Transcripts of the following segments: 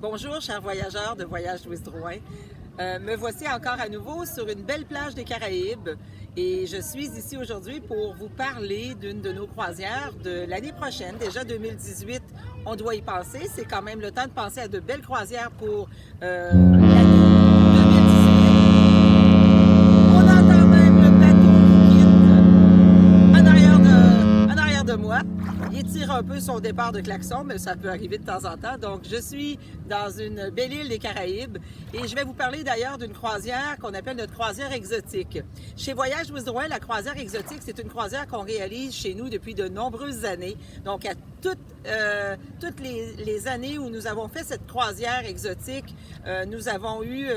Bonjour, chers voyageurs de Voyage Louise Drouin. Me voici encore à nouveau sur une belle plage des Caraïbes et je suis ici aujourd'hui pour vous parler d'une de nos croisières de l'année prochaine. Déjà 2018, on doit y penser. C'est quand même le temps de penser à de belles croisières pour l'année 2018. On entend même le bateau qui quitte en arrière de moi. Il tire un peu son départ de klaxon, mais ça peut arriver de temps en temps. Donc, je suis dans une belle île des Caraïbes et je vais vous parler d'ailleurs d'une croisière qu'on appelle notre croisière exotique. Chez Voyage Louise Drouin, la croisière exotique, c'est une croisière qu'on réalise chez nous depuis de nombreuses années. Donc, à toutes les années où nous avons fait cette croisière exotique, nous avons eu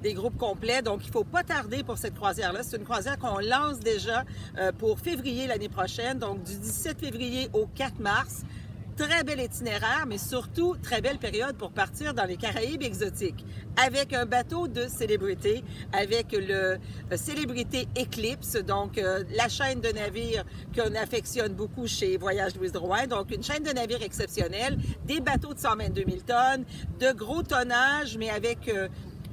des groupes complets. Donc, il ne faut pas tarder pour cette croisière-là. C'est une croisière qu'on lance déjà pour février l'année prochaine, donc du 17 février au 4 mars. Très bel itinéraire, mais surtout très belle période pour partir dans les Caraïbes exotiques. Avec un bateau de célébrité, avec le Célébrité Eclipse, donc la chaîne de navires qu'on affectionne beaucoup chez Voyage Louise Drouin. Donc une chaîne de navires exceptionnelle, des bateaux de 122 000 tonnes, de gros tonnage, mais avec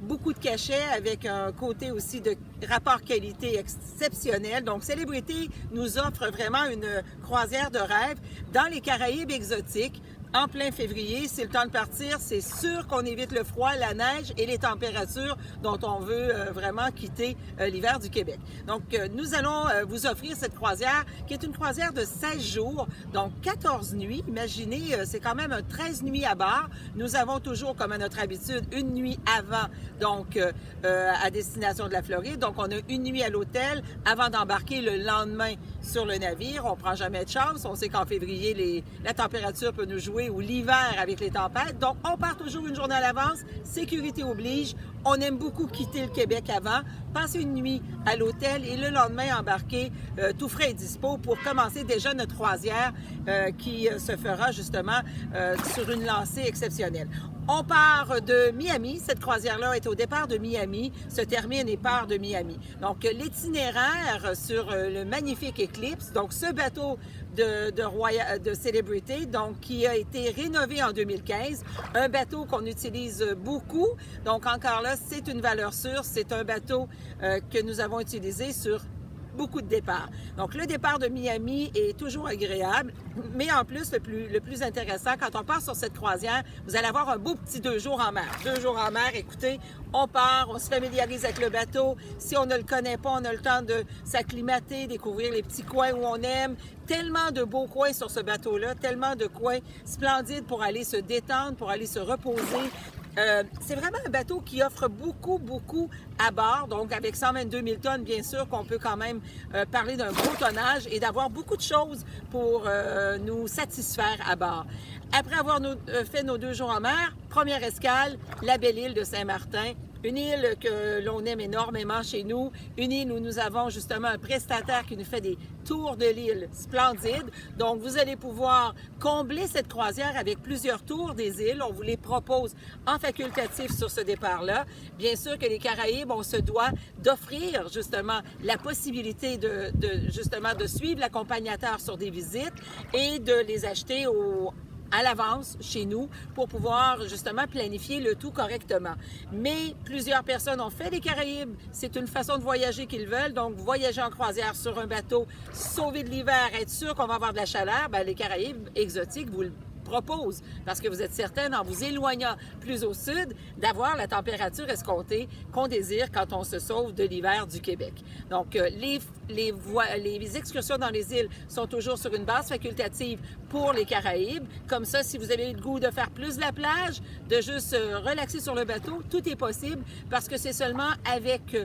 beaucoup de cachets, avec un côté aussi de rapport qualité exceptionnel. Donc, Célébrité nous offre vraiment une croisière de rêve dans les Caraïbes exotiques. En plein février, c'est le temps de partir. C'est sûr qu'on évite le froid, la neige et les températures dont on veut vraiment quitter l'hiver du Québec. Donc, nous allons vous offrir cette croisière qui est une croisière de 16 jours, donc 14 nuits. Imaginez, c'est quand même un 13 nuits à bord. Nous avons toujours, comme à notre habitude, une nuit avant, donc à destination de la Floride. Donc, on a une nuit à l'hôtel avant d'embarquer le lendemain sur le navire. On prend jamais de chance. On sait qu'en février, la température peut nous jouer ou l'hiver avec les tempêtes. Donc, on part toujours une journée à l'avance. Sécurité oblige. On aime beaucoup quitter le Québec avant, passer une nuit à l'hôtel et le lendemain embarquer tout frais et dispo pour commencer déjà notre croisière qui se fera justement sur une lancée exceptionnelle. On part de Miami. Cette croisière-là est au départ de Miami, se termine et part de Miami. Donc, l'itinéraire sur le magnifique Eclipse, donc ce bateau de célébrité, donc qui a été rénové en 2015, un bateau qu'on utilise beaucoup. Donc, encore là, c'est une valeur sûre. C'est un bateau que nous avons utilisé sur beaucoup de départs. Donc, le départ de Miami est toujours agréable, mais en plus, le plus intéressant, quand on part sur cette croisière, vous allez avoir un beau petit 2 jours en mer. 2 jours en mer, écoutez, on part, on se familiarise avec le bateau. Si on ne le connaît pas, on a le temps de s'acclimater, découvrir les petits coins où on aime. Tellement de beaux coins sur ce bateau-là, tellement de coins splendides pour aller se détendre, pour aller se reposer. C'est vraiment un bateau qui offre beaucoup à bord. Donc, avec 122 000 tonnes, bien sûr qu'on peut quand même parler d'un gros tonnage et d'avoir beaucoup de choses pour nous satisfaire à bord. Après avoir fait nos 2 jours en mer, première escale, la belle île de Saint-Martin. Une île que l'on aime énormément chez nous, une île où nous avons justement un prestataire qui nous fait des tours de l'île splendides. Donc, vous allez pouvoir combler cette croisière avec plusieurs tours des îles. On vous les propose en facultatif sur ce départ-là. Bien sûr que les Caraïbes, on se doit d'offrir justement la possibilité de suivre l'accompagnateur sur des visites et de les acheter à l'avance chez nous pour pouvoir justement planifier le tout correctement. Mais plusieurs personnes ont fait les Caraïbes. C'est une façon de voyager qu'ils veulent. Donc, voyager en croisière sur un bateau, sauver de l'hiver, être sûr qu'on va avoir de la chaleur, bien, les Caraïbes exotiques vous le propose parce que vous êtes certain, en vous éloignant plus au sud, d'avoir la température escomptée qu'on désire quand on se sauve de l'hiver du Québec. Donc, les excursions dans les îles sont toujours sur une base facultative pour les Caraïbes. Comme ça, si vous avez le goût de faire plus de la plage, de juste relaxer sur le bateau, tout est possible parce que c'est seulement avec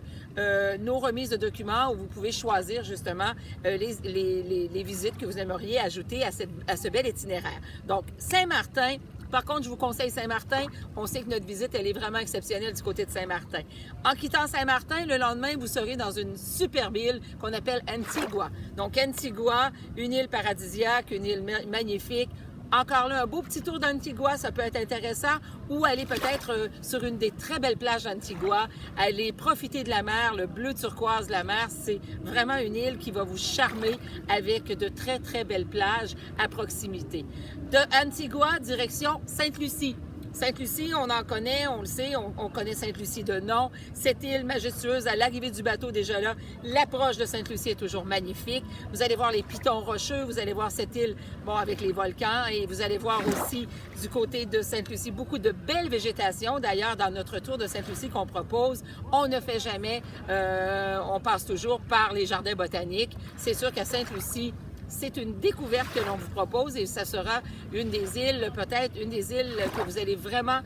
nos remises de documents où vous pouvez choisir justement les visites que vous aimeriez ajouter à ce bel itinéraire. Donc, Saint-Martin, par contre, je vous conseille Saint-Martin. On sait que notre visite, elle est vraiment exceptionnelle du côté de Saint-Martin. En quittant Saint-Martin, le lendemain, vous serez dans une superbe île qu'on appelle Antigua. Donc, Antigua, une île paradisiaque, une île magnifique. Encore là, un beau petit tour d'Antigua, ça peut être intéressant, ou aller peut-être sur une des très belles plages d'Antigua, aller profiter de la mer, le bleu turquoise de la mer. C'est vraiment une île qui va vous charmer avec de très belles plages à proximité. De Antigua, direction Sainte-Lucie. Sainte-Lucie, on en connaît, on le sait, on connaît Sainte-Lucie de nom. Cette île majestueuse, à l'arrivée du bateau déjà là, l'approche de Sainte-Lucie est toujours magnifique. Vous allez voir les pitons rocheux, vous allez voir cette île, bon, avec les volcans, et vous allez voir aussi du côté de Sainte-Lucie beaucoup de belles végétations. D'ailleurs, dans notre tour de Sainte-Lucie qu'on propose, on ne fait jamais, on passe toujours par les jardins botaniques. C'est sûr qu'à Sainte-Lucie, c'est une découverte que l'on vous propose et ça sera une des îles, peut-être une des îles que vous allez vraiment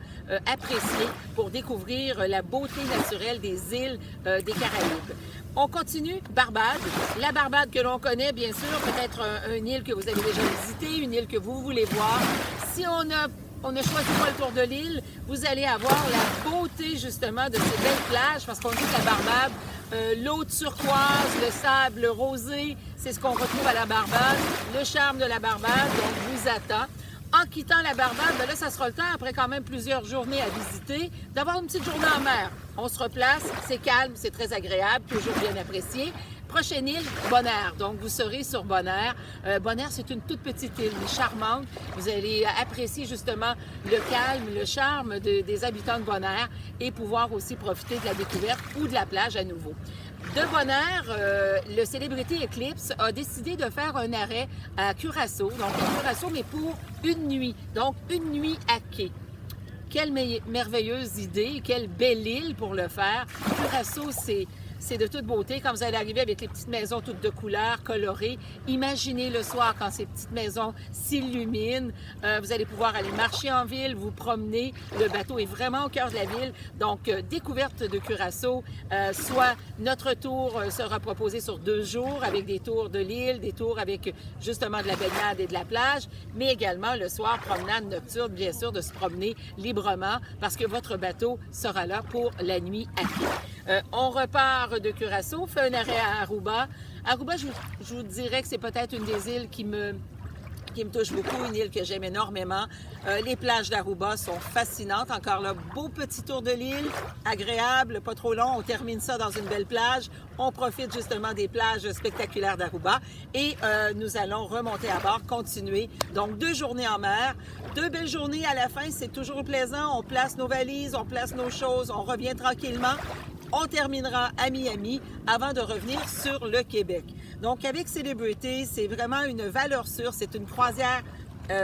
apprécier pour découvrir la beauté naturelle des îles des Caraïbes. On continue, Barbade. La Barbade que l'on connaît, bien sûr, peut-être une île que vous avez déjà visitée, une île que vous voulez voir. Si on ne choisit pas le tour de l'île, vous allez avoir la beauté justement de ces belles plages parce qu'on dit que la Barbade, l'eau turquoise, le sable rosé, c'est ce qu'on retrouve à la Barbade. Le charme de la Barbade, donc, vous attend. En quittant la Barbade, ben là, ça sera le temps, après quand même plusieurs journées à visiter, d'avoir une petite journée en mer. On se replace, c'est calme, c'est très agréable, toujours bien apprécié. Prochaine île, Bonaire. Donc, vous serez sur Bonaire. Bonaire, c'est une toute petite île, mais charmante. Vous allez apprécier justement le calme, le charme des habitants de Bonaire et pouvoir aussi profiter de la découverte ou de la plage à nouveau. De Bonaire, le Célébrité Eclipse a décidé de faire un arrêt à Curaçao. Donc, à Curaçao, mais pour une nuit. Donc, une nuit à quai. Quelle merveilleuse idée, quelle belle île pour le faire. Curaçao, c'est de toute beauté. Quand vous allez arriver avec les petites maisons toutes de couleurs, colorées, imaginez le soir quand ces petites maisons s'illuminent. Vous allez pouvoir aller marcher en ville, vous promener. Le bateau est vraiment au cœur de la ville. Donc, découverte de Curaçao, soit notre tour sera proposé sur 2 jours avec des tours de l'île, des tours avec justement de la baignade et de la plage, mais également le soir, promenade nocturne, bien sûr, de se promener librement parce que votre bateau sera là pour la nuit à quai. On repart de Curaçao, fait un arrêt à Aruba. Aruba, je vous dirais que c'est peut-être une des îles qui me touche beaucoup, une île que j'aime énormément. Les plages d'Aruba sont fascinantes. Encore là, beau petit tour de l'île, agréable, pas trop long. On termine ça dans une belle plage. On profite justement des plages spectaculaires d'Aruba et nous allons remonter à bord, continuer. Donc, 2 journées en mer, 2 belles journées à la fin. C'est toujours plaisant. On place nos valises, on place nos choses, on revient tranquillement. On terminera à Miami avant de revenir sur le Québec. Donc, avec Célébrité, c'est vraiment une valeur sûre. C'est une croisière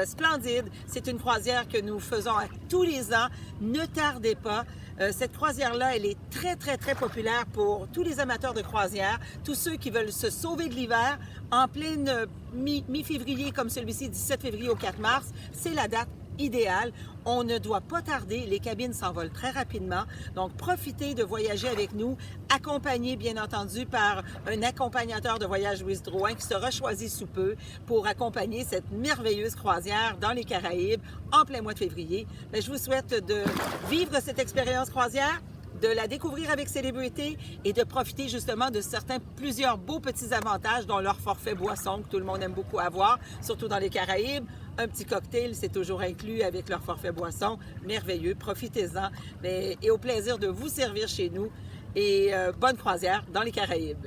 splendide. C'est une croisière que nous faisons à tous les ans. Ne tardez pas. Cette croisière-là, elle est très, très, très populaire pour tous les amateurs de croisière, tous ceux qui veulent se sauver de l'hiver en pleine mi-février, comme celui-ci, 17 février au 4 mars. C'est la date idéal. On ne doit pas tarder, les cabines s'envolent très rapidement. Donc, profitez de voyager avec nous, accompagné bien entendu par un accompagnateur de voyage Louise Drouin qui sera choisi sous peu pour accompagner cette merveilleuse croisière dans les Caraïbes en plein mois de février. Mais je vous souhaite de vivre cette expérience croisière, de la découvrir avec Célébrité et de profiter justement de plusieurs beaux petits avantages dont leur forfait boisson que tout le monde aime beaucoup avoir, surtout dans les Caraïbes. Un petit cocktail, c'est toujours inclus avec leur forfait boisson. Merveilleux, profitez-en et au plaisir de vous servir chez nous et bonne croisière dans les Caraïbes.